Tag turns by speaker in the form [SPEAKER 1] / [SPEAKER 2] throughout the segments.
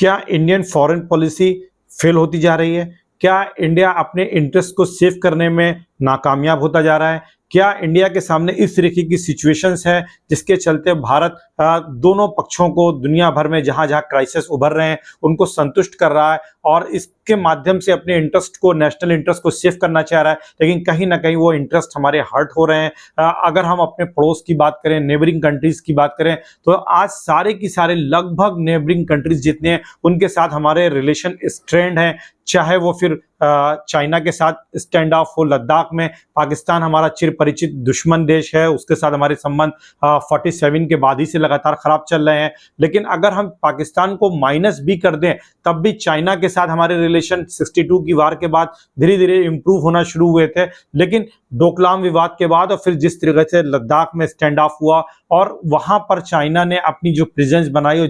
[SPEAKER 1] क्या Indian foreign policy fail होती जा रही है? क्या इंडिया अपने इंटरेस्ट को सेव करने में नाकामयाब होता जा रहा है? क्या इंडिया के सामने इस तरीके की सिचुएशंस है जिसके चलते भारत दोनों पक्षों को दुनिया भर में जहां जहां क्राइसिस उभर रहे हैं उनको संतुष्ट कर रहा है और इसके माध्यम से अपने इंटरेस्ट को, नेशनल इंटरेस्ट को सेव करना चाह रहा है, लेकिन कहीं ना कहीं वो इंटरेस्ट हमारे हर्ट हो रहे हैं। अगर हम अपने पड़ोस की बात करें, नेबरिंग कंट्रीज की बात करें, तो आज सारे की सारे लगभग नेबरिंग कंट्रीज जितने हैं उनके साथ हमारे रिलेशन स्ट्रेंड हैं। चाहे वो फिर चाइना के साथ स्टैंड ऑफ हो लद्दाख में, पाकिस्तान हमारा चिर परिचित दुश्मन देश है, उसके साथ हमारे संबंध 47 के बाद ही से लगातार खराब चल रहे हैं। लेकिन अगर हम पाकिस्तान को माइनस भी कर दें तब भी चाइना के साथ हमारे रिलेशन 62 की वार के बाद धीरे धीरे इंप्रूव होना शुरू हुए थे। लेकिन डोकलाम विवाद के बाद और फिर जिस तरीके से लद्दाख में स्टैंड ऑफ हुआ और वहां पर चाइना ने अपनी जो प्रेजेंस बनाई और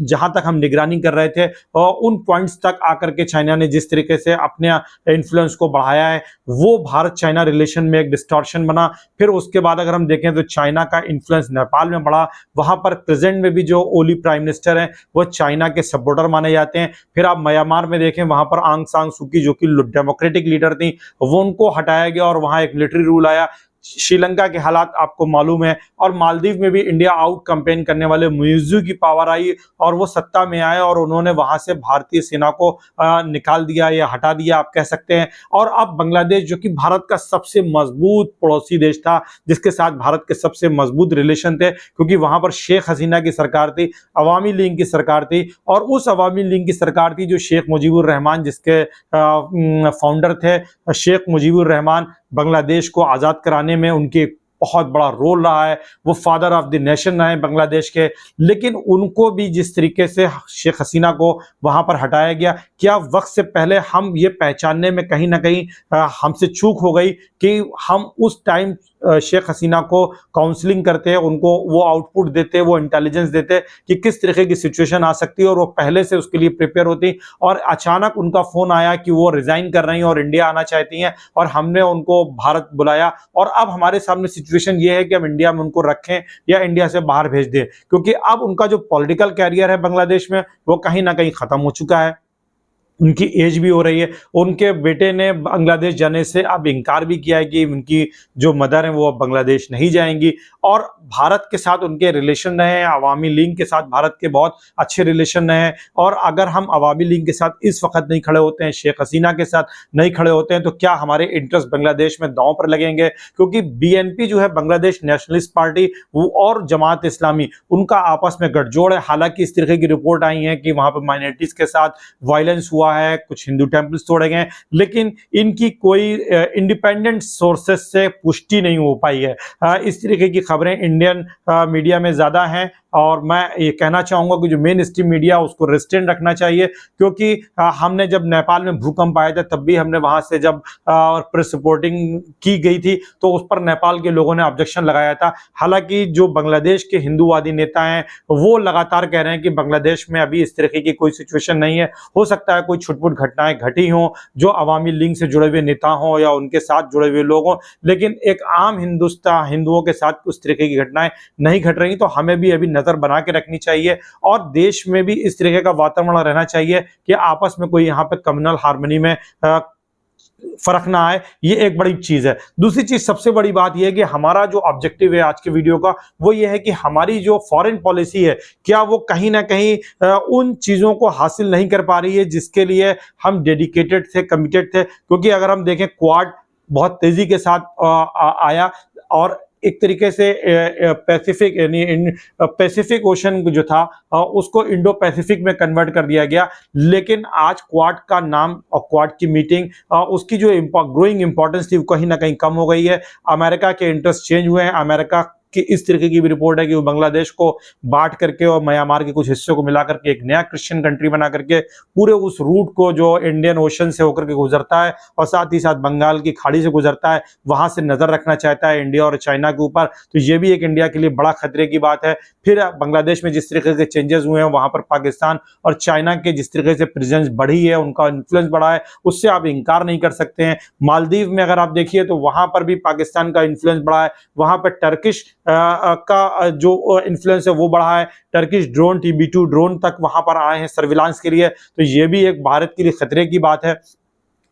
[SPEAKER 1] जहां तक हम निगरानी कर रहे थे और उन पॉइंट्स तक आकर के चाइना ने जिस तरीके से अपने इन्फ्लुएंस को बढ़ाया है, वो भारत चाइना रिलेशन में एक डिस्टॉर्शन बना। फिर उसके बाद अगर हम देखें तो चाइना का इन्फ्लुएंस नेपाल में बढ़ा, वहां पर प्रेजेंट में भी जो ओली प्राइम मिनिस्टर हैं वो चाइना के सपोर्टर माने जाते हैं। फिर आप म्यांमार में देखें, वहां पर आंग सान सूकी जो कि डेमोक्रेटिक लीडर थी, वो उनको हटाया गया और वहां एक मिलिट्री रूल आया। श्रीलंका के हालात आपको मालूम है और मालदीव में भी इंडिया आउट कैंपेन करने वाले मुइज़्ज़ू की पावर आई और वो सत्ता में आए और उन्होंने वहां से भारतीय सेना को निकाल दिया या हटा दिया आप कह सकते हैं। और अब बांग्लादेश जो कि भारत का सबसे मजबूत पड़ोसी देश था, जिसके साथ भारत के सबसे मजबूत रिलेशन थे, क्योंकि वहां पर शेख हसीना की सरकार थी, अवामी लीग की सरकार थी और उस अवामी लीग की सरकार थी जो शेख मुजीबुर रहमान जिसके फाउंडर थे। शेख मुजीबुर रहमान बांग्लादेश को आज़ाद कराने में उनके बहुत बड़ा रोल रहा है, वो फादर ऑफ द नेशन रहे बांग्लादेश के। लेकिन उनको भी जिस तरीके से शेख हसीना को वहां पर हटाया गया, क्या वक्त से पहले हम ये पहचानने में कहीं ना कहीं हमसे चूक हो गई कि हम उस टाइम शेख हसीना को काउंसलिंग करते हैं, उनको वो आउटपुट देते, वो इंटेलिजेंस देते कि किस तरीके की सिचुएशन आ सकती है और वो पहले से उसके लिए प्रिपेयर होती। और अचानक उनका फोन आया कि वो रिजाइन कर रही हैं और इंडिया आना चाहती हैं और हमने उनको भारत बुलाया और अब हमारे सामने सिचुएशन ये है कि हम इंडिया में उनको रखें या इंडिया से बाहर भेज दें, क्योंकि अब उनका जो पॉलिटिकल कैरियर है बांग्लादेश में वो कहीं ना कहीं खत्म हो चुका है। उनकी एज भी हो रही है। उनके बेटे ने बांग्लादेश जाने से अब इनकार भी किया है कि उनकी जो मदर है वो अब बांग्लादेश नहीं जाएंगी और भारत के साथ उनके रिलेशन रहे हैं, अवामी लीग के साथ भारत के बहुत अच्छे रिलेशन रहे हैं। और अगर हम अवामी लीग के साथ इस वक्त नहीं खड़े होते हैं, शेख हसीना के साथ नहीं खड़े होते हैं, तो क्या हमारे इंटरेस्ट बांग्लादेश में दांव पर लगेंगे? क्योंकि बीएनपी जो है बांग्लादेश नेशनलिस्ट पार्टी वो और जमात इस्लामी उनका आपस में गठजोड़ है। हालांकि इस तरीके की रिपोर्ट आई है कि वहां पर माइनॉरिटीज के साथ वायलेंस हुआ है, कुछ हिंदू टेंपल्स तोड़े गए, लेकिन इनकी कोई इंडिपेंडेंट सोर्सेस से पुष्टि नहीं हो पाई है। इस तरीके की खबरें इंडियन मीडिया में ज्यादा हैं और मैं ये कहना चाहूंगा कि जो मेन स्ट्रीम मीडिया उसको रिस्ट्रेन रखना चाहिए, क्योंकि हमने जब नेपाल में भूकंप आया था तब भी हमने वहां से जब प्रेस रिपोर्टिंग की गई थी तो उस पर नेपाल के लोगों ने ऑब्जेक्शन लगाया था। हालांकि जो बांग्लादेश के हिंदूवादी नेता हैं वो लगातार कह रहे हैं कि बांग्लादेश में अभी इस तरीके की कोई सिचुएशन नहीं है। हो सकता है कोई छुटपुट घटनाएं घटी हों जो अवामी लीग से जुड़े हुए नेता हों या उनके साथ जुड़े हुए लोग हों, लेकिन एक आम हिंदुओं के साथ उस तरीके की घटनाएं नहीं घट रही। तो हमें भी अभी नजर बना के रखनी चाहिए और देश में भी इस तरीके का वातावरण रहना चाहिए कि आपस में कोई यहाँ पे कम्युनल हार्मनी में फर्क ना आए। ये एक बड़ी चीज है। दूसरी चीज, सबसे बड़ी बात यह है कि हमारा जो ऑब्जेक्टिव है आज के वीडियो का वो ये है कि हमारी जो फॉरेन पॉलिसी है क्या वो कहीं ना कहीं उन चीजों को हासिल नहीं कर पा रही है जिसके लिए हम डेडिकेटेड थे, कमिटेड थे। क्योंकि अगर हम देखें क्वाड बहुत तेजी के साथ आया और एक तरीके से पैसिफिक यानी पैसिफिक ओशन जो था उसको इंडो पैसिफिक में कन्वर्ट कर दिया गया। लेकिन आज क्वाड का नाम और क्वाड की मीटिंग उसकी जो ग्रोइंग इंपॉर्टेंस थी वो कहीं ना कहीं कम हो गई है। अमेरिका के इंटरेस्ट चेंज हुए हैं। अमेरिका कि इस तरीके की भी रिपोर्ट है कि वो बांग्लादेश को बांट करके और म्यांमार के कुछ हिस्सों को मिला करके एक नया क्रिश्चियन कंट्री बना करके पूरे उस रूट को जो इंडियन ओशन से होकर के गुजरता है और साथ ही साथ बंगाल की खाड़ी से गुजरता है वहां से नजर रखना चाहता है इंडिया और चाइना के ऊपर। तो ये भी एक इंडिया के लिए बड़ा खतरे की बात है। फिर बांग्लादेश में जिस तरीके के चेंजेस हुए हैं वहां पर पाकिस्तान और चाइना के जिस तरीके से प्रेजेंस बढ़ी है, उनका इन्फ्लुएंस बढ़ा है, उससे आप इनकार नहीं कर सकते हैं। मालदीव में अगर आप देखिए तो वहां पर भी पाकिस्तान का इन्फ्लुएंस बढ़ा है। वहां पर टर्किश का जो इन्फ्लुएंस है वो बढ़ा है। टर्किश ड्रोन, TB2 ड्रोन तक वहां पर आए हैं सर्विलांस के लिए, तो ये भी एक भारत के लिए खतरे की बात है।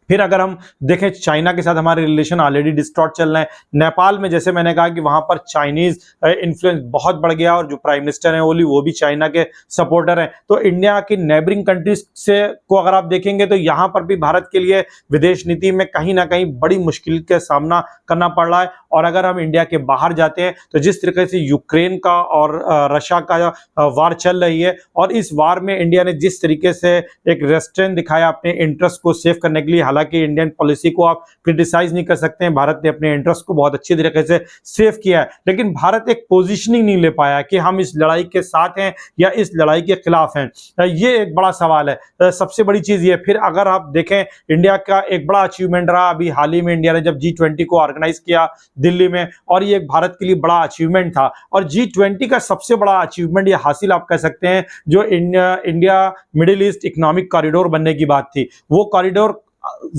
[SPEAKER 1] फिर अगर हम देखें चाइना के साथ हमारे रिलेशन ऑलरेडी डिस्टॉर्ट चल रहे हैं। नेपाल में जैसे मैंने कहा कि वहां पर चाइनीज इन्फ्लुएंस बहुत बढ़ गया और जो प्राइम मिनिस्टर हैं ओली वो भी चाइना के सपोर्टर हैं। तो इंडिया की नेबरिंग कंट्रीज से को अगर आप देखेंगे तो यहाँ पर भी भारत के लिए विदेश नीति में कहीं ना कहीं बड़ी मुश्किल का सामना करना पड़ रहा है। और अगर हम इंडिया के बाहर जाते हैं तो जिस तरीके से यूक्रेन का और रशिया का वार चल रही है, और इस वार में इंडिया ने जिस तरीके से एक रेस्ट्रेंट दिखाया अपने इंटरेस्ट को सेव करने के लिए, हालांकि इंडियन पॉलिसी को आप क्रिटिसाइज नहीं कर सकते हैं, भारत ने अपने इंटरेस्ट को बहुत अच्छी तरीके से सेव किया है, लेकिन भारत एक पोजीशनिंग नहीं ले पाया कि हम इस लड़ाई के साथ हैं या इस लड़ाई के खिलाफ हैं। ये एक बड़ा सवाल है। सबसे बड़ी चीज ये, फिर अगर आप देखें इंडिया का एक बड़ा अचीवमेंट रहा अभी हाल ही में इंडिया ने जब G20 को ऑर्गेनाइज किया दिल्ली में, और ये एक भारत के लिए बड़ा अचीवमेंट था। और G20 का सबसे बड़ा अचीवमेंट ये हासिल आप कह सकते हैं जो India middle east economic corridor बनने की बात थी, वो कॉरिडोर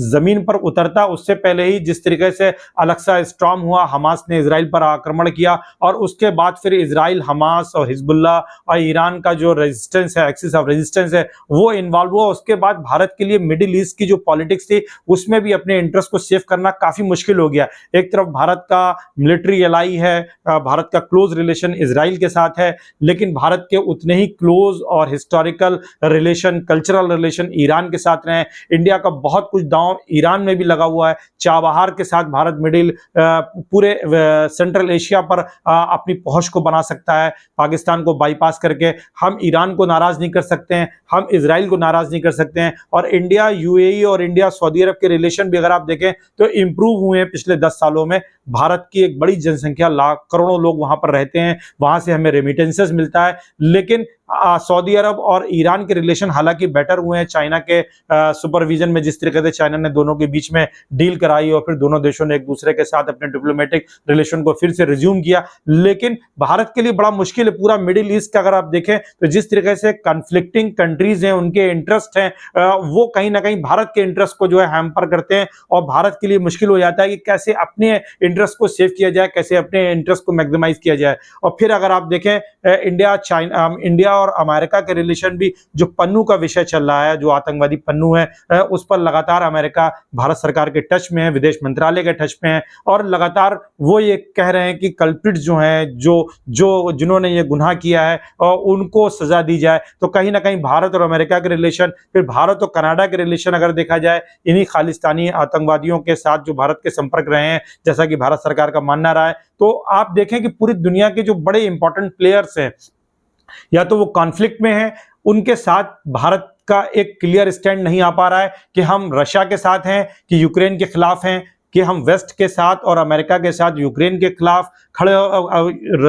[SPEAKER 1] जमीन पर उतरता उससे पहले ही जिस तरीके से अलक्सा स्टॉर्म हुआ, हमास ने इजराइल पर आक्रमण किया, और उसके बाद फिर इजराइल, हमास और हिजबुल्ला और ईरान का जो रेजिस्टेंस है, एक्सिस ऑफ रेजिस्टेंस है, वो इन्वॉल्व हुआ। उसके बाद भारत के लिए मिडिल ईस्ट की जो पॉलिटिक्स थी उसमें भी अपने इंटरेस्ट को सेव करना काफी मुश्किल हो गया। एक तरफ भारत का मिलिट्री एलाई है, भारत का क्लोज रिलेशन इजराइल के साथ है, लेकिन भारत के उतने ही क्लोज और historical relation, cultural relation Iran के साथ रहे। इंडिया का बहुत कुछ दांव ईरान में भी लगा हुआ है। चाबहार के साथ भारत पूरे सेंट्रल एशिया पर अपनी पहुंच को बना सकता है, पाकिस्तान को बाईपास करके। हम ईरान को नाराज नहीं कर सकते हैं, हम इजराइल को नाराज नहीं कर सकते हैं। और इंडिया यूएई और इंडिया सऊदी अरब के रिलेशन भी अगर आप देखें तो इंप्रूव हुए हैं पिछले 10 सालों में। भारत की एक बड़ी जनसंख्या, लाख करोड़ों लोग वहां पर रहते हैं, वहां से हमें रेमिटेंसेस मिलता है, लेकिन सऊदी अरब और ईरान के रिलेशन हालांकि बेटर हुए हैं चाइना के सुपरविजन में। जिस तरीके से चाइना ने दोनों के बीच में डील कराई और फिर दोनों देशों ने एक दूसरे के साथ अपने डिप्लोमेटिक रिलेशन को फिर से रिज्यूम किया, लेकिन भारत के लिए बड़ा मुश्किल है। पूरा मिडिल ईस्ट का अगर आप देखें तो जिस तरीके से कॉन्फ्लिक्टिंग कंट्रीज हैं, उनके इंटरेस्ट हैं, वो कहीं ना कहीं भारत के इंटरेस्ट को जो है हैम्पर करते हैं, और भारत के लिए मुश्किल हो जाता है कि कैसे अपने इंटरेस्ट को सेव किया जाए, कैसे अपने इंटरेस्ट को मैक्सिमाइज किया जाए। और फिर अगर आप देखें इंडिया और अमेरिका के रिलेशन भी, जो पन्नू का विषय चल रहा है, जो आतंकवादी पन्नू है, उस पर लगातार अमेरिका भारत सरकार के टच में है, विदेश मंत्रालय के टच में है, और लगातार वो ये कह रहे हैं कि कल्प्रिट जो हैं, जो जिन्होंने ये गुनाह किया है उनको सजा दी जाए। तो कहीं ना कहीं भारत और अमेरिका के रिलेशन, फिर भारत और कनाडा के रिलेशन अगर देखा जाए इन्हीं खालिस्तानी आतंकवादियों के साथ जो भारत के संपर्क रहे हैं, जैसा कि भारत सरकार का मानना रहा है, तो आप देखें कि पूरी दुनिया के जो बड़े इंपॉर्टेंट प्लेयर्स हैं या तो वो कॉन्फ्लिक्ट में है, उनके साथ भारत का एक क्लियर स्टैंड नहीं आ पा रहा है कि हम रशिया के साथ हैं कि यूक्रेन के खिलाफ हैं, कि हम वेस्ट के साथ और अमेरिका के साथ यूक्रेन के खिलाफ खड़े,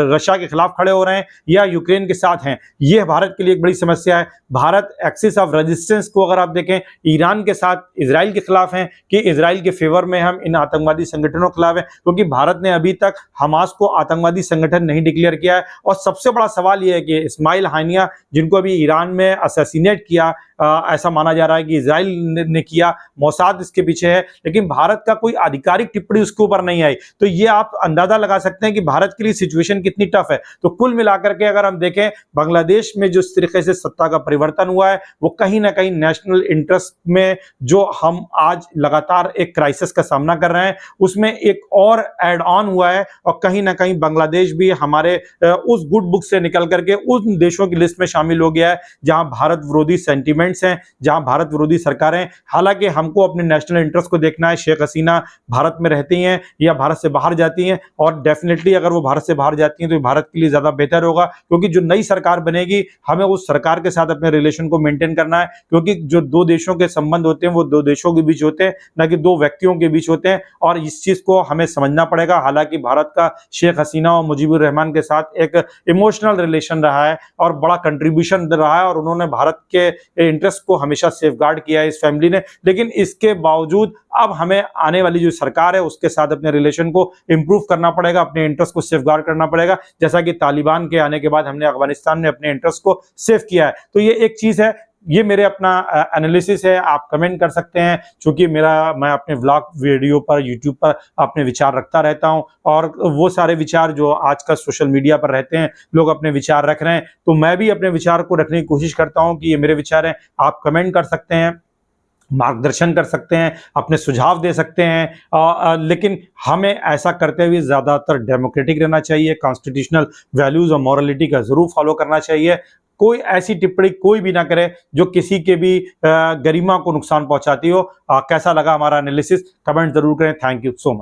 [SPEAKER 1] रशिया के खिलाफ खड़े हो रहे हैं या यूक्रेन के साथ हैं। यह भारत के लिए एक बड़ी समस्या है। भारत एक्सिस ऑफ रेजिस्टेंस को अगर आप देखें, ईरान के साथ इजराइल के खिलाफ हैं कि इजराइल के फेवर में हम इन आतंकवादी संगठनों के खिलाफ हैं, क्योंकि भारत ने अभी तक हमास को आतंकवादी संगठन नहीं डिक्लेयर किया है। और सबसे बड़ा सवाल यह है कि इस्माइल हानिया, जिनको अभी ईरान में असैसिनेट किया, ऐसा माना जा रहा है कि इजराइल ने किया, मोसाद इसके पीछे है, लेकिन भारत का कोई आधिकारिक टिप्पणी उसके ऊपर नहीं आई। तो ये आप अंदाजा लगा सकते हैं कि भारत के लिए सिचुएशन कितनी टफ है। तो कुल मिलाकर के अगर हम देखें, बांग्लादेश में जो तरीके से सत्ता का परिवर्तन हुआ है, वो कहीं ना कहीं नेशनल इंटरेस्ट में, जो हम आज लगातार एक क्राइसिस का सामना कर रहे हैं, उसमें एक और एड ऑन हुआ है। और कहीं ना कहीं बांग्लादेश भी हमारे उस गुड बुक से निकल करके उन देशों की लिस्ट में शामिल हो गया है जहां भारत विरोधी सेंटीमेंट्स हैं, जहां भारत विरोधी सरकारें। हालांकि हमको अपने नेशनल इंटरेस्ट को देखना है। शेख हसीना भारत में रहती हैं या भारत से बाहर जाती हैं, और डेफिनेटली अगर वो भारत से बाहर जाती हैं तो भारत के लिए ज्यादा बेहतर होगा, क्योंकि जो नई सरकार बनेगी हमें उस सरकार के साथ अपने रिलेशन को मेंटेन करना है, क्योंकि जो दो देशों के संबंध होते हैं वो दो देशों के बीच होते हैं, न कि दो व्यक्तियों के बीच होते हैं, और इस चीज को हमें समझना पड़ेगा। हालांकि भारत का शेख हसीना और मुजीबुर रहमान के साथ एक इमोशनल रिलेशन रहा है और बड़ा कंट्रीब्यूशन रहा है, और उन्होंने भारत के इंटरेस्ट को हमेशा सेफगार्ड किया है इस फैमिली ने। लेकिन इसके बावजूद अब हमें आने वाली जो सरकार है उसके साथ अपने रिलेशन को इंप्रूव करना पड़ेगा, अपने इंटरेस्ट को सेफगार्ड करना पड़ेगा, जैसा कि तालिबान के आने के बाद हमने अफगानिस्तान में अपने इंटरेस्ट को सेव किया है। तो ये एक चीज है। ये मेरे अपना एनालिसिस है, आप कमेंट कर सकते हैं, क्योंकि मैं अपने व्लॉग वीडियो पर यूट्यूब पर अपने विचार रखता रहता हूं, और वो सारे विचार जो आजकल सोशल मीडिया पर रहते हैं, लोग अपने विचार रख रहे हैं, तो मैं भी अपने विचार को रखने की कोशिश करता हूं कि ये मेरे विचार हैं। आप कमेंट कर सकते हैं, मार्गदर्शन कर सकते हैं, अपने सुझाव दे सकते हैं, लेकिन हमें ऐसा करते हुए ज़्यादातर डेमोक्रेटिक रहना चाहिए, कॉन्स्टिट्यूशनल वैल्यूज़ और मॉरलिटी का ज़रूर फॉलो करना चाहिए। कोई ऐसी टिप्पणी कोई भी ना करे जो किसी के भी गरिमा को नुकसान पहुंचाती हो। कैसा लगा हमारा एनालिसिस, कमेंट ज़रूर करें। Thank you so much.